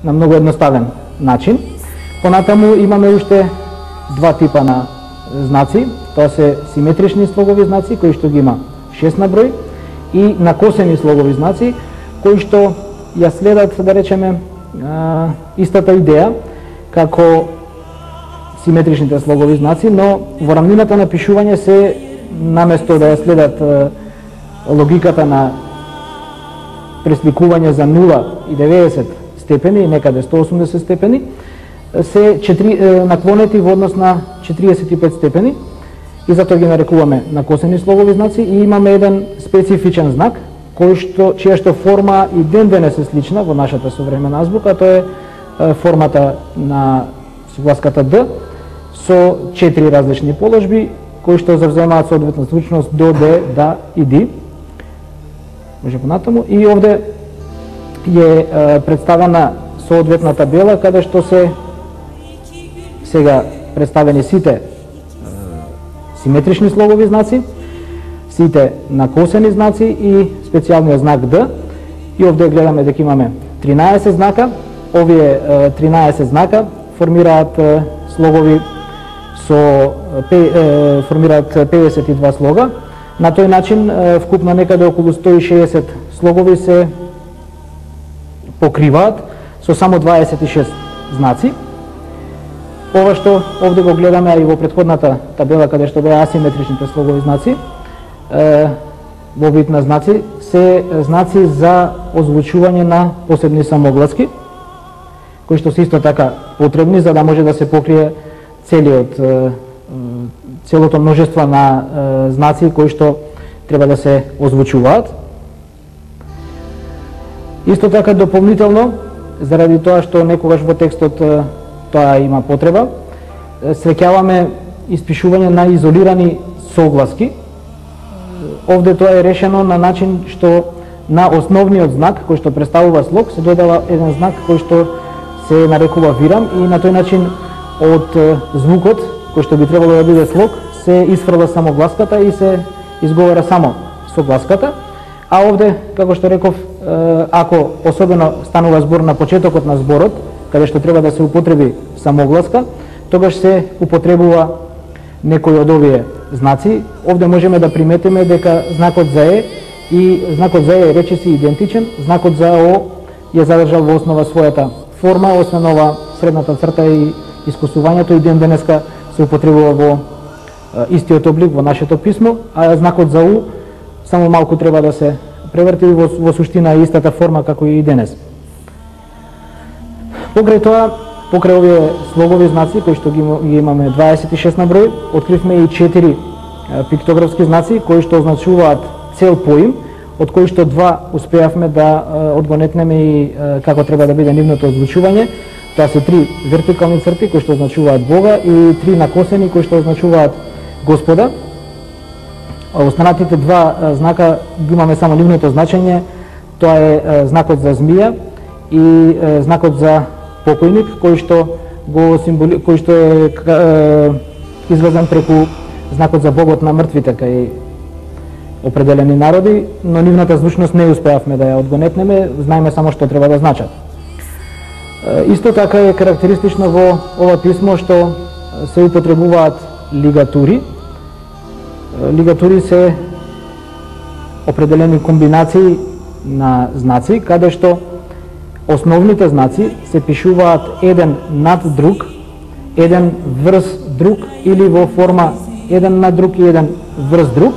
на многу едноставен начин. Понатаму имаме уште два типа на знаци, тоа се симетрични слогови знаци, кои што ги има 6 на број, и накосени слогови знаци, кои што ја следат, да речеме, истата идеја, како симетричните слогови знаци, но во рамнината на пишување се, наместо да ја следат логиката на пресликување за 0 и 90 степени, некаде 180 степени, се наклонети во однос на 45 степени, и затоа ги нарекуваме накосени слогови знаци, и имаме еден специфичен знак, чија што форма и ден денес е слична во нашата современа азбука, тоа е формата на согласката Д со 4 различни положби, кои што завземаат соодветна звучност до, Д, Да и Ди. Може понатаму. И овде е представена соодветна табела, каде што се сега представени сите симетрични слогови знаци, сите накосени знаци и специјалниот знак Д. И овде гледаме дека имаме 13 знака. Овие 13 знака формираат слогови формираат 52 слога. На тој начин вкупно некаде околу 160 слогови се покриваат со само 26 знаци. Ова што овде го гледаме, а и во претходната табела каде што беа асиметричните слогови знаци, во вид на знаци, се знаци за озвучување на посебни самогласки, кои што се исто така потребни за да може да се покрие целото множество на знаци кои што треба да се озвучуваат. Исто така дополнително, заради тоа што некогаш во текстот тоа има потреба, среќаваме испишување на изолирани согласки. Овде тоа е решено на начин што на основниот знак кој што представува слог се додава еден знак кој што се нарекува вирам, и на тој начин од звукот кој што би требало да биде слог се исфрла само гласката и се изговара само согласката. А овде, како што реков, ако особено станува збор на почетокот на зборот, каде што треба да се употреби самогласка, тогаш се употребува некој од овие знаци. Овде можеме да приметиме дека знакот за Е и знакот за Е речиси идентичен, знакот за О ја задржал во основа својата форма, освен ова средната црта и искусувањето и ден денеска се употребува во истиот облик во нашето писмо, а знакот за У само малку треба да се преврти во суштина истата форма како и денес. Покрај тоа, покрај овие слогови знаци кои што ги имаме 26 на број, откривме и 4 пиктографски знаци кои што означуваат цел поим, од кои што 2 успеавме да одгонетнеме и како треба да биде нивното озвучување. Тоа се 3 вертикални црти кои што означуваат Бога и 3 накосени кои што означуваат Господа. Останатите 2 знака ги имаме само нивното значење, тоа е знакот за змија и знакот за покојник кој што е извезен преку знакот за Богот на мртвите кај определени народи, но нивната звучност не успеавме да ја одгонетнеме, знаеме само што треба да значат. Исто така е карактеристично во ова писмо што се употребуваат лигатури. Лигатури се определени комбинации на знаци, каде што основните знаци се пишуваат еден над друг, еден врз друг или во форма еден над друг и еден врз друг.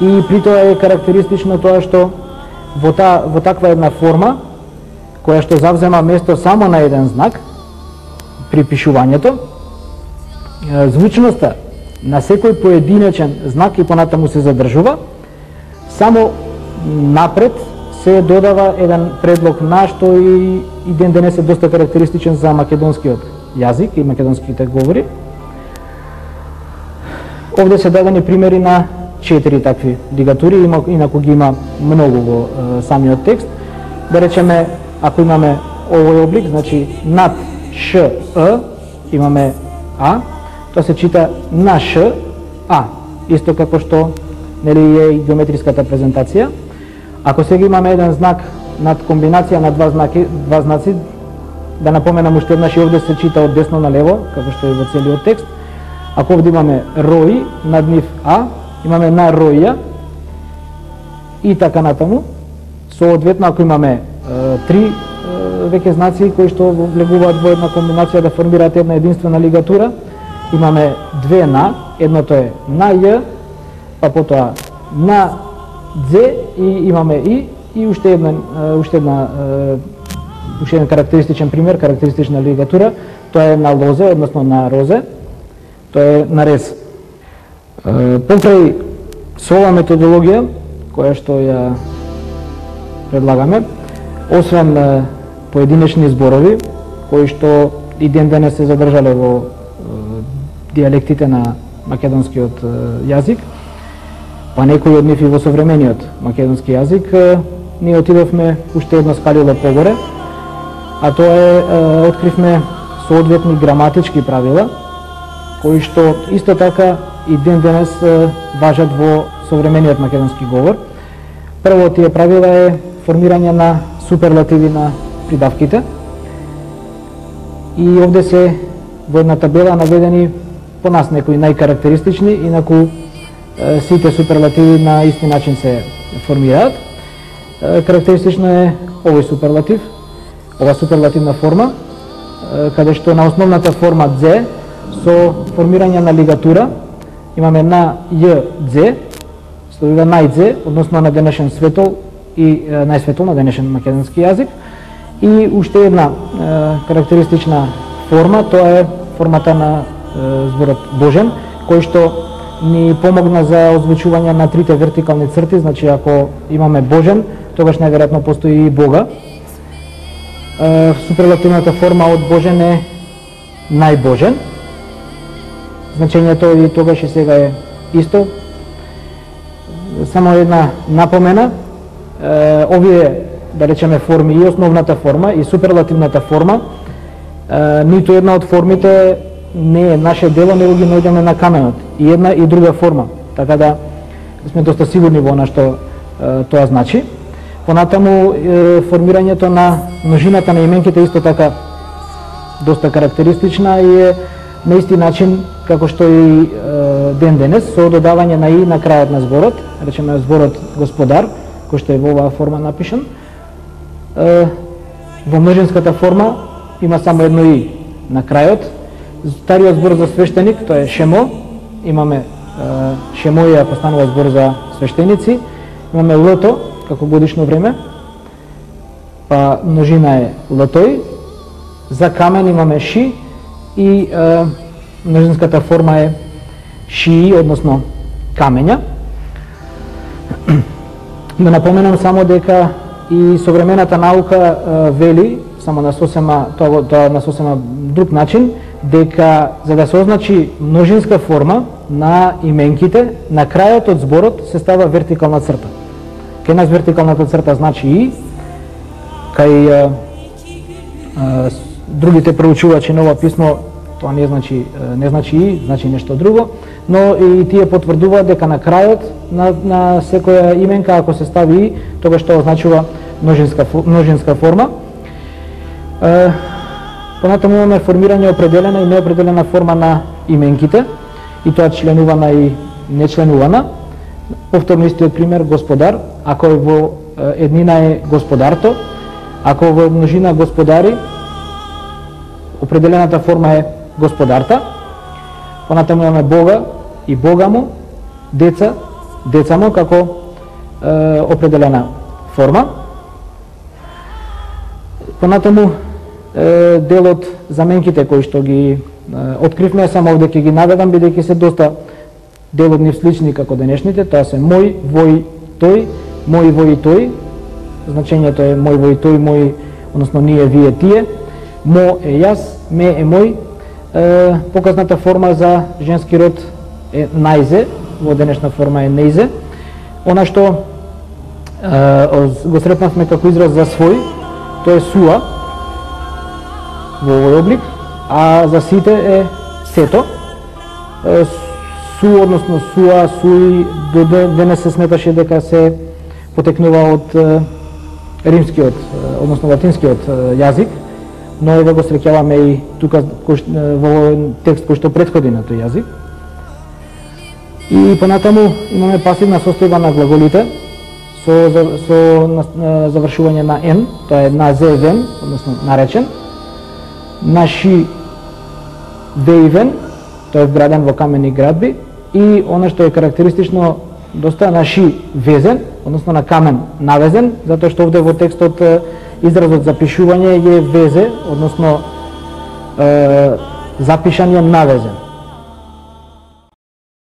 И при тоа е карактеристично тоа што во таква една форма, која што завзема место само на еден знак при пишувањето, звучноста на секој поединечен знак и понатаму се задржува, само напред се додава еден предлог на, што и ден денес е доста карактеристичен за македонскиот јазик и македонските говори. Овде се дадени примери на 4 такви лигатури, инаку ги има многу во самиот текст. Да речеме, ако имаме овој облик, значи над Ш, Е, имаме А, тоа се чита на Ш, А, исто како што нели е и геометриската презентација. Ако сега имаме еден знак над комбинација на два знаци, да напоменам уште еднаш, и овде се чита од десно на лево, како што е во целиот текст. Ако овде имаме рои, над нив а, имаме на роја и така натаму. Соодветно, ако имаме три веќе знаци кои што влегуваат во една комбинација да формираат една единствена лигатура, имаме две на, едното е на Ј, па потоа на Дзе и имаме и уште еден карактеристичен пример, карактеристична лигатура, тоа е на лозе, односно на розе, тоа е на рез. Покрај со ова методологија, која што ја предлагаме, освен поединечни зборови, кои што и ден денес се задржале во дијалектите на македонскиот јазик, па некои од нив и во современиот македонски јазик, ние отидовме уште едно скалило погоре, а тоа е, откривме соодветни граматички правила, кои што исто така и ден денес важат во современиот македонски говор. Прво тие правила е формирање на суперлативи на придавките. И овде се во една табела наведени по нас некои најкарактеристични, инаку сите суперлативи на исти начин се формираат. Карактеристично е овој суперлатив, ова суперлативна форма, каде што на основната форма дзе, со формирање на лигатура, имаме на Ј дзе, следува најдзе, односно на денешен светол и најсветол на денешен македонски јазик. И уште една карактеристична форма, тоа е формата на зборот Божен, кој што ни помогна за озвучување на трите вертикални црти, значи ако имаме Божен, тогаш најверојатно постои и Бога. Суперлативната форма од Божен е најбожен. Значењето и тогаш и сега е исто. Само една напомена, овие, да речеме, форми, и основната форма и суперлативната форма, ниту една од формите не е наше дело, него ги наоѓаме на каменот, и една и друга форма, така да сме доста сигурни во она што тоа значи. Понатаму формирањето на множината на именките исто така доста карактеристична и е на исти начин како што и ден денес, со додавање на и на крајот на зборот, речеме зборот Господар, кој што е во оваа форма напишан. Во множинската форма има само едно и на крајот. Стариот збор за свештеник, тоа е Шемо, имаме Шемоја постанува збор за свештеници, имаме Лото како годишно време, па множина е Лотој, за камен имаме Ши и множинската форма е Шии, односно камења. Да напоменам само дека и современата наука вели, само на сосема, тоа на сосема друг начин, дека за да се означи множинска форма на именките, на крајот од зборот се става вертикална црта. Кај нас вертикалната црта значи и, кај другите проучувачи на ова писмо тоа не значи и, значи нешто друго, но и тие потврдуваат дека на крајот на секоја именка, ако се стави и, тогаш тоа означува множинска форма. Понатаму имаме формирање определена и неопределена форма на именките, и тоа членувана и нечленувана. Повторно истиот пример Господар, ако е во еднина е Господарто, ако во множина Господари, определената форма е Господарта. Понатаму имаме Бога и Бога му, деца, деца му како определена форма. Понатаму делот заменките кои што ги откривме, само овде ќе ги наведам, бидејќи се доста дел од нив слични како денешните. Тоа се мој, вој, тој, мој, вој и тој. Значењето е мој, вој, тој, мој, односно ние, вие, тие. Мо е јас, ме е мој. Показната форма за женски род е најзе, во денешна форма е нејзе. Она што го сретнавме како израз за свој, тоа е суа, во овој облик, а за сите е сето. Су, односно суа, суи, до денес се сметаше дека се потекнува од римскиот, односно латинскиот јазик, но еве го среќаваме и тука во текст кој што претходи на тој јазик. И понатаму имаме пасивна состојба на глаголите со завршување на ен, тоа е назевен, односно наречен, наши веивен, тој е вграден во камени градби, и она што е карактеристично доста наши везен, односно на камен навезен, затоа што овде во текстот изразот запишување е везе, односно запишан е навезен.